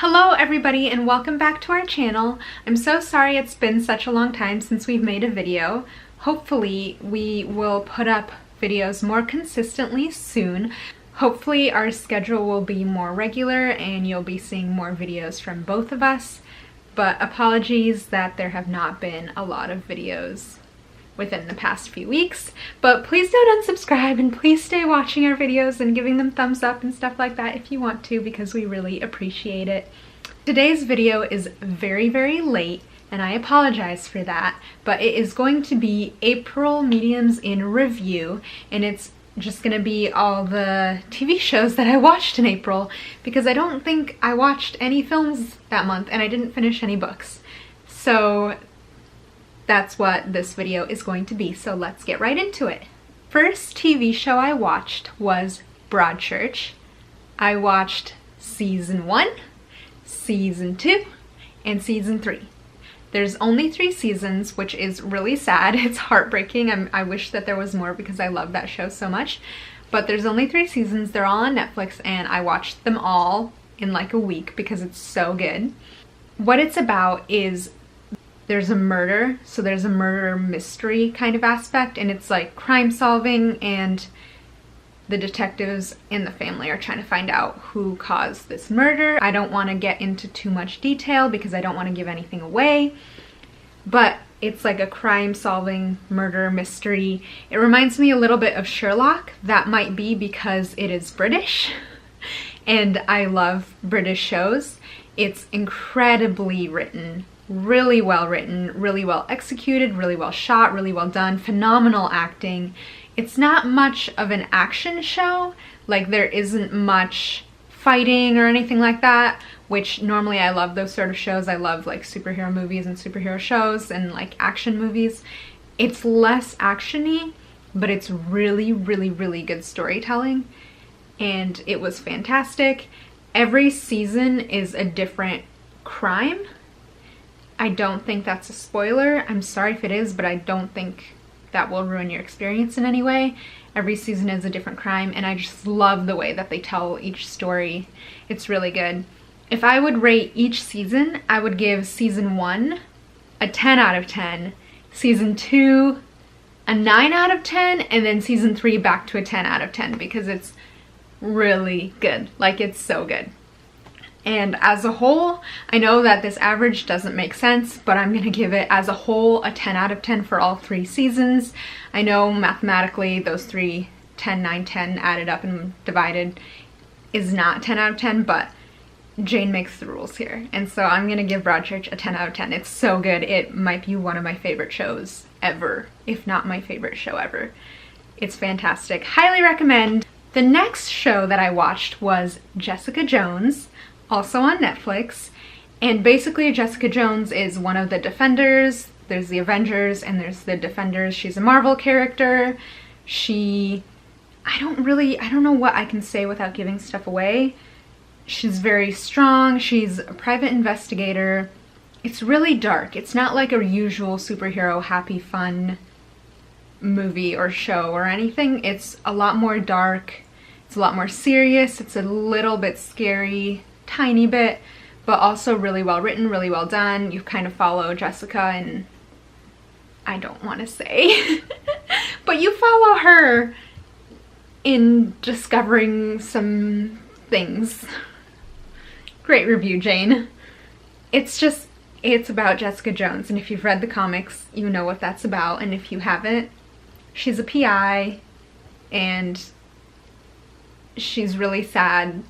Hello everybody and welcome back to our channel. I'm so sorry it's been such a long time since we've made a video. Hopefully we will put up videos more consistently soon. Hopefully our schedule will be more regular and you'll be seeing more videos from both of us. But apologies that there have not been a lot of videos within the past few weeks. But please don't unsubscribe and please stay watching our videos and giving them thumbs up and stuff like that if you want to, because we really appreciate it. Today's video is very, very late and I apologize for that, but it is going to be April Mediums in Review, and it's just gonna be all the TV shows that I watched in April because I don't think I watched any films that month and I didn't finish any books. So that's what this video is going to be, so let's get right into it. First TV show I watched was Broadchurch. I watched season 1, season 2, and season 3. There's only 3 seasons, which is really sad. It's heartbreaking. I wish that there was more because I love that show so much. But there's only 3 seasons. They're all on Netflix and I watched them all in like a week because it's so good. What it's about is there's a murder, so there's a murder mystery kind of aspect, and it's like crime solving, and the detectives and the family are trying to find out who caused this murder. I don't want to get into too much detail because I don't want to give anything away, but it's like a crime solving murder mystery. It reminds me a little bit of Sherlock. That might be because it is British and I love British shows. It's incredibly written. Really well written, really well executed, really well shot, really well done, phenomenal acting. It's not much of an action show, like there isn't much fighting or anything like that, which normally I love those sort of shows. I love like superhero movies and superhero shows and like action movies. It's less action-y, but it's really, really, really good storytelling, and it was fantastic. Every season is a different crime. I don't think that's a spoiler. I'm sorry if it is, but I don't think that will ruin your experience in any way. Every season is a different crime, and I just love the way that they tell each story. It's really good. If I would rate each season, I would give season 1 a 10 out of 10, season 2 a 9 out of 10, and then season 3 back to a 10 out of 10 because it's really good. Like, it's so good. And as a whole, I know that this average doesn't make sense, but I'm gonna give it as a whole a 10 out of 10 for all 3 seasons. I know mathematically those 3, 10, 9, 10 added up and divided is not 10 out of 10, but Jane makes the rules here. And so I'm gonna give Broadchurch a 10 out of 10. It's so good. It might be one of my favorite shows ever, if not my favorite show ever. It's fantastic. Highly recommend. The next show that I watched was Jessica Jones, also on Netflix, and basically Jessica Jones is one of the Defenders. There's the Avengers and there's the Defenders. She's a Marvel character. I don't know what I can say without giving stuff away. She's very strong. She's a private investigator. It's really dark. It's not like a usual superhero happy fun movie or show or anything. It's a lot more dark. It's a lot more serious. It's a little bit scary, tiny bit, but also really well written, really well done. You kind of follow Jessica, and I don't want to say, but you follow her in discovering some things. Great review, Jane. It's about Jessica Jones, and if you've read the comics, you know what that's about, and if you haven't, she's a PI, and she's really sad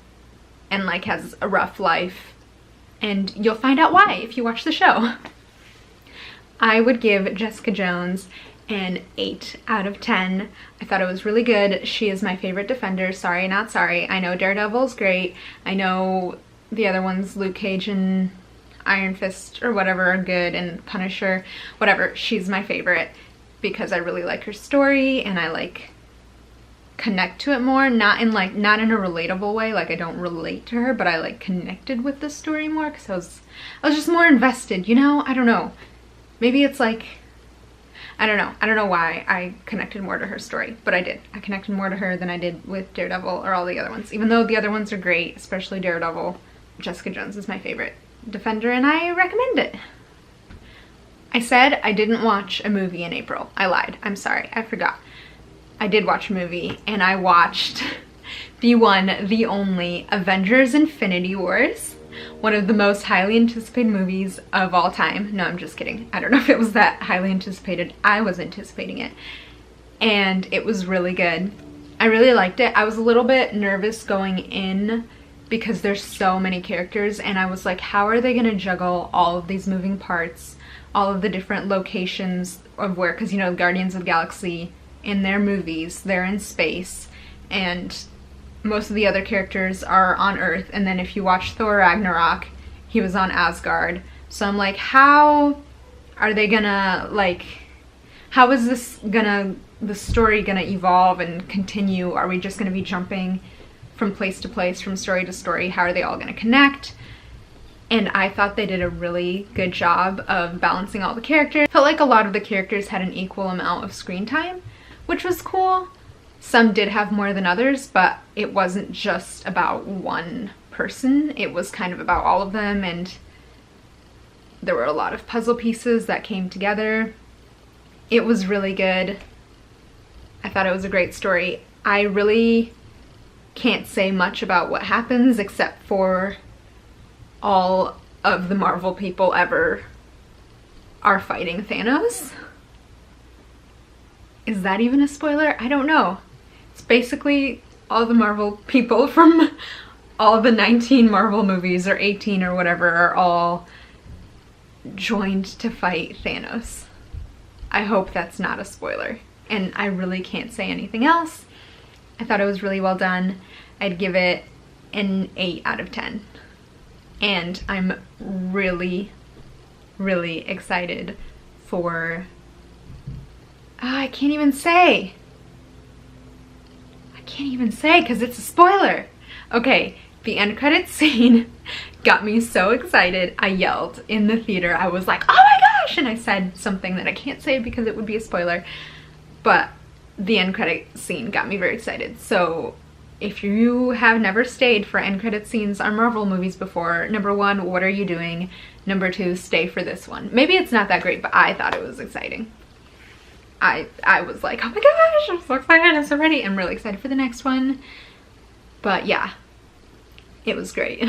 and like has a rough life, and you'll find out why if you watch the show. I would give Jessica Jones an 8 out of 10. I thought it was really good. She is my favorite Defender. Sorry, not sorry. I know Daredevil's great. I know the other ones, Luke Cage and Iron Fist or whatever, are good, and Punisher, whatever. She's my favorite because I really like her story and I like connect to it more, not in a relatable way, like I don't relate to her, but I like connected with the story more because I was just more invested, you know? I don't know. Maybe it's like, I don't know why I connected more to her story, but I did. I connected more to her than I did with Daredevil or all the other ones, even though the other ones are great, especially Daredevil. Jessica Jones is my favorite Defender and I recommend it. I said I didn't watch a movie in April. I lied. I'm sorry. I forgot. I did watch a movie, and I watched the one, the only Avengers Infinity Wars. One of the most highly anticipated movies of all time. No, I'm just kidding. I don't know if it was that highly anticipated. I was anticipating it. And it was really good. I really liked it. I was a little bit nervous going in because there's so many characters, and I was like, how are they gonna juggle all of these moving parts? All of the different locations of where, because you know, Guardians of the Galaxy, in their movies, they're in space, and most of the other characters are on Earth, and then if you watch Thor Ragnarok, he was on Asgard. So I'm like, how are they gonna, like, how is this gonna, the story gonna evolve and continue? Are we just gonna be jumping from place to place, from story to story? How are they all gonna connect? And I thought they did a really good job of balancing all the characters. Felt like a lot of the characters had an equal amount of screen time, which was cool. Some did have more than others, but it wasn't just about one person. It was kind of about all of them, and there were a lot of puzzle pieces that came together. It was really good. I thought it was a great story. I really can't say much about what happens except for all of the Marvel people ever are fighting Thanos. Is that even a spoiler? I don't know. It's basically all the Marvel people from all the 19 Marvel movies, or 18 or whatever, are all joined to fight Thanos. I hope that's not a spoiler. And I really can't say anything else. I thought it was really well done. I'd give it an 8 out of 10. And I'm really, really excited for... I can't even say. I can't even say because it's a spoiler. Okay, the end credits scene got me so excited. I yelled in the theater. I was like, oh my gosh! And I said something that I can't say because it would be a spoiler. But the end credit scene got me very excited. So if you have never stayed for end credit scenes on Marvel movies before, number one, what are you doing? Number two, stay for this one. Maybe it's not that great, but I thought it was exciting. I was like, oh my gosh, I'm so excited, I'm so ready. I'm really excited for the next one. But yeah, it was great.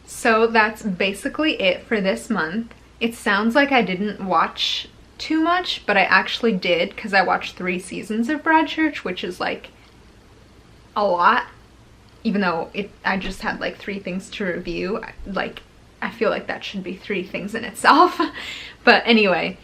So that's basically it for this month. It sounds like I didn't watch too much, but I actually did, because I watched 3 seasons of Broadchurch, which is like a lot, even though I just had like 3 things to review. Like, I feel like that should be 3 things in itself. But anyway,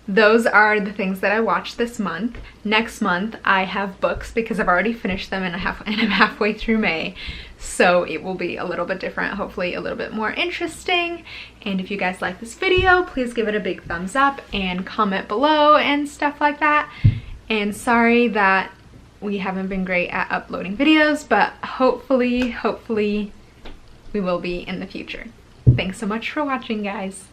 those are the things that I watched this month. Next month I have books because I've already finished them and I'm halfway through May. So it will be a little bit different, hopefully a little bit more interesting. And if you guys like this video, please give it a big thumbs up and comment below and stuff like that. And sorry that we haven't been great at uploading videos, but hopefully we will be in the future. Thanks so much for watching, guys.